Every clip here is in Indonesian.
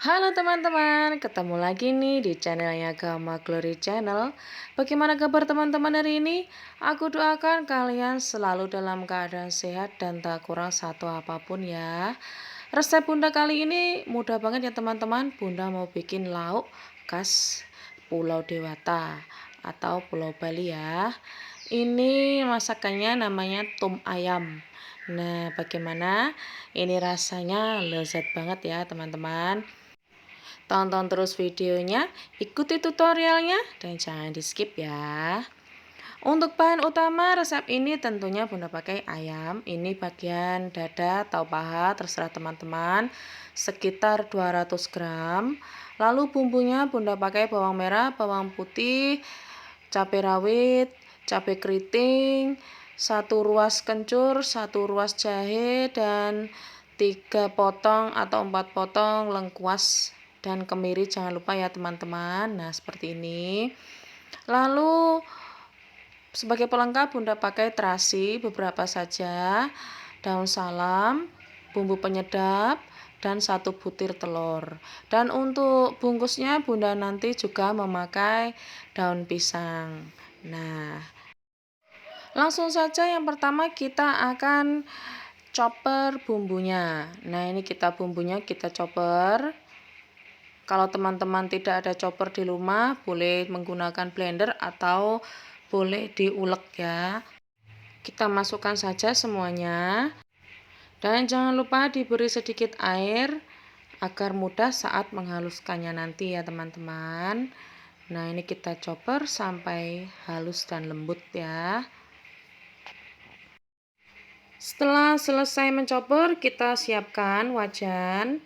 Halo teman-teman, ketemu lagi nih di channelnya Gama Glory Channel. Bagaimana kabar teman-teman hari ini? Aku doakan kalian selalu dalam keadaan sehat dan tak kurang satu apapun ya. Resep Bunda kali ini mudah banget ya teman-teman. Bunda mau bikin lauk khas Pulau Dewata atau Pulau Bali ya. Ini masakannya namanya tum ayam. Nah, bagaimana? Ini rasanya lezat banget ya teman-teman. Tonton terus videonya, ikuti tutorialnya, dan jangan di skip ya. Untuk bahan utama resep ini tentunya Bunda pakai ayam. Ini bagian dada atau paha, terserah teman-teman. Sekitar 200 gram. Lalu bumbunya Bunda pakai bawang merah, bawang putih, cabai rawit, cabai keriting, 1 ruas kencur, 1 ruas jahe, dan 3 potong atau 4 potong lengkuas dan kemiri, jangan lupa ya teman-teman. Nah, seperti ini. Lalu sebagai pelengkap Bunda pakai terasi beberapa saja, daun salam, bumbu penyedap, dan 1 butir telur. Dan untuk bungkusnya Bunda nanti juga memakai daun pisang. Nah, langsung saja yang pertama kita akan chopper bumbunya. Nah, ini bumbunya kita chopper. Kalau teman-teman tidak ada chopper di rumah, boleh menggunakan blender atau boleh diulek ya. Kita masukkan saja semuanya. Dan jangan lupa diberi sedikit air agar mudah saat menghaluskannya nanti ya teman-teman. Nah, ini kita chopper sampai halus dan lembut ya. Setelah selesai menchopper, kita siapkan wajan.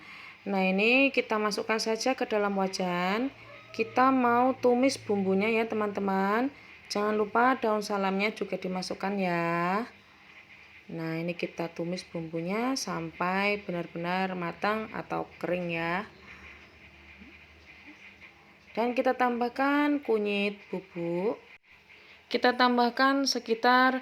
Nah, ini kita masukkan saja ke dalam wajan. Kita mau tumis bumbunya ya teman-teman. Jangan lupa daun salamnya juga dimasukkan ya. Nah, ini kita tumis bumbunya sampai benar-benar matang atau kering ya. Dan kita tambahkan kunyit bubuk. Kita tambahkan sekitar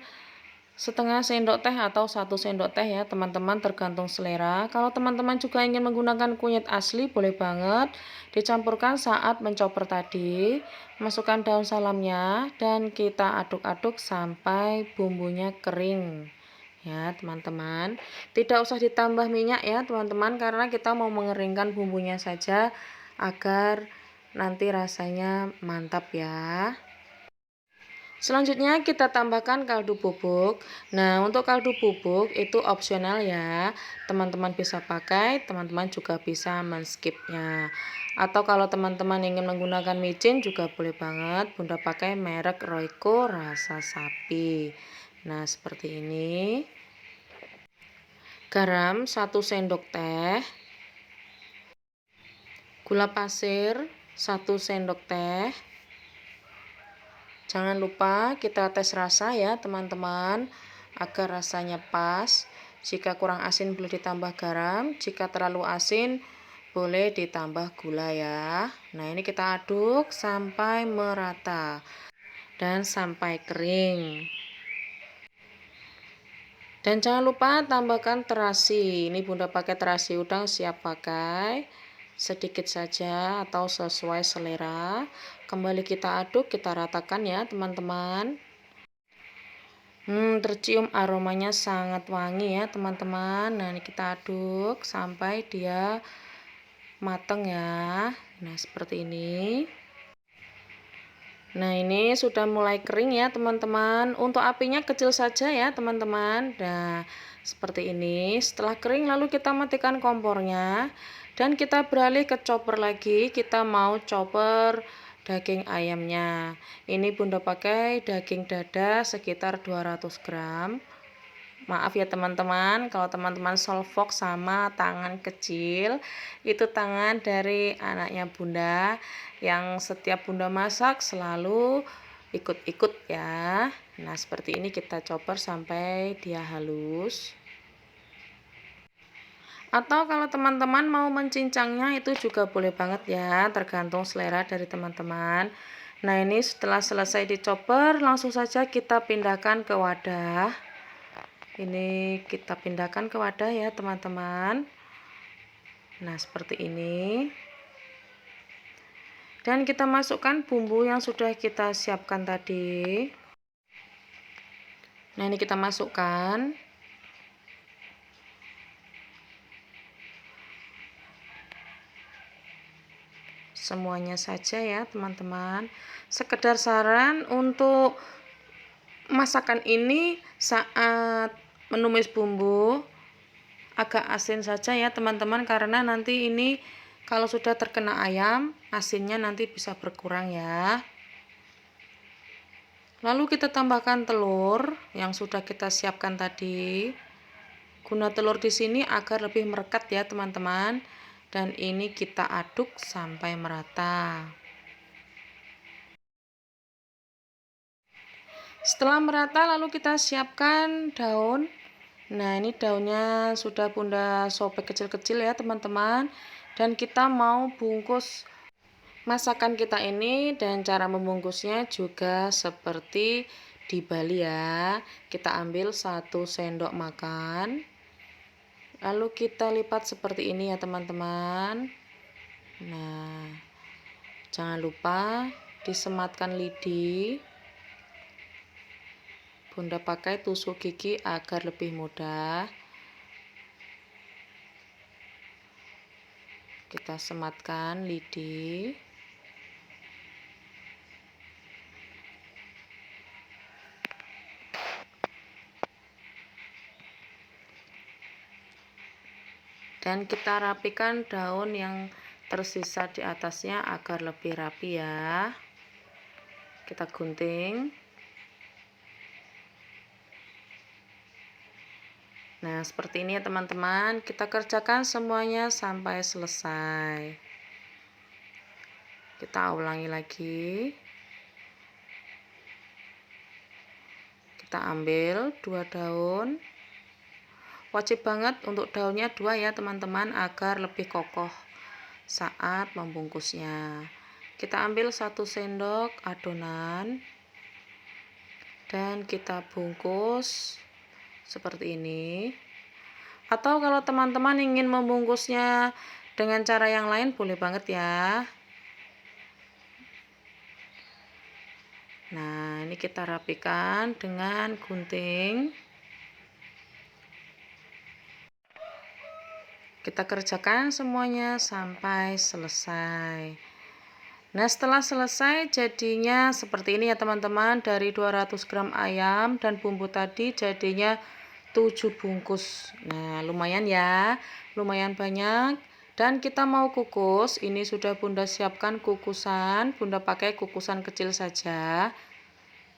setengah sendok teh atau 1 sendok teh ya teman-teman, tergantung selera. Kalau teman-teman juga ingin menggunakan kunyit asli, boleh banget dicampurkan saat mencoper tadi. Masukkan daun salamnya dan kita aduk-aduk sampai bumbunya kering ya teman-teman. Tidak usah ditambah minyak ya teman-teman, karena kita mau mengeringkan bumbunya saja agar nanti rasanya mantap ya. Selanjutnya kita tambahkan kaldu bubuk. Nah, untuk kaldu bubuk itu opsional ya. Teman-teman bisa pakai, teman-teman juga bisa men-skipnya. Atau kalau teman-teman ingin menggunakan micin juga boleh banget. Bunda pakai merek Royco rasa sapi. Nah, seperti ini. Garam 1 sendok teh. Gula pasir 1 sendok teh. Jangan lupa kita tes rasa ya teman-teman, agar rasanya pas. Jika kurang asin boleh ditambah garam, jika terlalu asin boleh ditambah gula ya. Nah, ini kita aduk sampai merata dan sampai kering. Dan jangan lupa tambahkan terasi. Ini Bunda pakai terasi udang, siap pakai. Sedikit saja atau sesuai selera. Kembali kita aduk, kita ratakan ya teman-teman. Tercium aromanya sangat wangi ya teman-teman. Nah, ini kita aduk sampai dia mateng ya. Nah, seperti ini. Nah, ini sudah mulai kering ya teman-teman. Untuk apinya kecil saja ya teman-teman. Nah, seperti ini. Setelah kering lalu kita matikan kompornya. Dan kita beralih ke chopper lagi. Kita mau chopper daging ayamnya. Ini Bunda pakai daging dada sekitar 200 gram. Maaf ya teman-teman, kalau teman-teman solvok sama tangan kecil, itu tangan dari anaknya Bunda yang setiap Bunda masak selalu ikut-ikut ya. Nah, seperti ini kita chopper sampai dia halus. Atau kalau teman-teman mau mencincangnya itu juga boleh banget ya, tergantung selera dari teman-teman. Nah, ini setelah selesai dichopper, langsung saja kita pindahkan ke wadah. Ini kita pindahkan ke wadah ya teman-teman. Nah, seperti ini. Dan kita masukkan bumbu yang sudah kita siapkan tadi. Nah, ini kita masukkan. Semuanya saja ya, teman-teman. Sekedar saran untuk masakan ini saat menumis bumbu agak asin saja ya teman-teman, karena nanti ini kalau sudah terkena ayam asinnya nanti bisa berkurang ya. Lalu kita tambahkan telur yang sudah kita siapkan tadi. Guna telur di sini agar lebih merekat ya teman-teman, dan ini kita aduk sampai merata. Setelah merata lalu kita siapkan daun. Nah, ini daunnya sudah Bunda sobek kecil-kecil ya teman-teman. Dan kita mau bungkus masakan kita ini, dan cara membungkusnya juga seperti di Bali ya. Kita ambil 1 sendok makan. Lalu kita lipat seperti ini ya teman-teman. Nah, jangan lupa disematkan lidi. Bunda pakai tusuk gigi agar lebih mudah. Kita sematkan lidi. Dan kita rapikan daun yang tersisa di atasnya agar lebih rapi ya. Kita gunting. Nah, seperti ini ya teman-teman. Kita kerjakan semuanya sampai selesai. Kita ulangi lagi. Kita ambil 2 daun. Wajib banget untuk daunnya 2 ya teman-teman, agar lebih kokoh saat membungkusnya. Kita ambil 1 sendok adonan dan kita bungkus seperti ini. Atau kalau teman-teman ingin membungkusnya dengan cara yang lain boleh banget ya. Nah, ini kita rapikan dengan gunting. Kita kerjakan semuanya sampai selesai. Nah, setelah selesai jadinya seperti ini ya teman-teman. Dari 200 gram ayam dan bumbu tadi jadinya 7 bungkus. Nah, lumayan ya, lumayan banyak. Dan kita mau kukus, ini sudah Bunda siapkan kukusan. Bunda pakai kukusan kecil saja.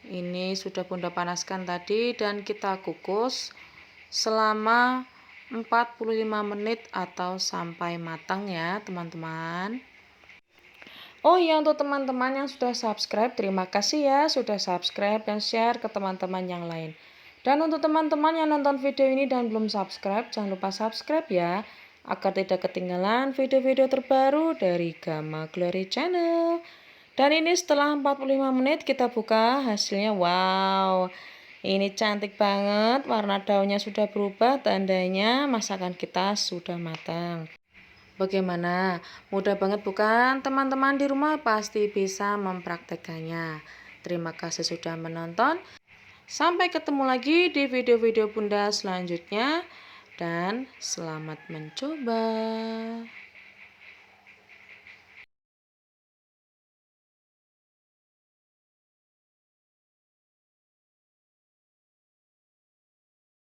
Ini sudah Bunda panaskan tadi, dan kita kukus selama 45 menit atau sampai matang ya teman-teman. Oh iya, untuk teman-teman yang sudah subscribe, terima kasih ya sudah subscribe dan share ke teman-teman yang lain. Dan untuk teman-teman yang nonton video ini dan belum subscribe, jangan lupa subscribe ya, agar tidak ketinggalan video-video terbaru dari Gama Glory Channel. Dan ini setelah 45 menit kita buka hasilnya. Wow, ini cantik banget, warna daunnya sudah berubah, tandanya masakan kita sudah matang. Bagaimana? Mudah banget bukan? Teman-teman di rumah pasti bisa mempraktekannya. Terima kasih sudah menonton. Sampai ketemu lagi di video-video Bunda selanjutnya. Dan selamat mencoba.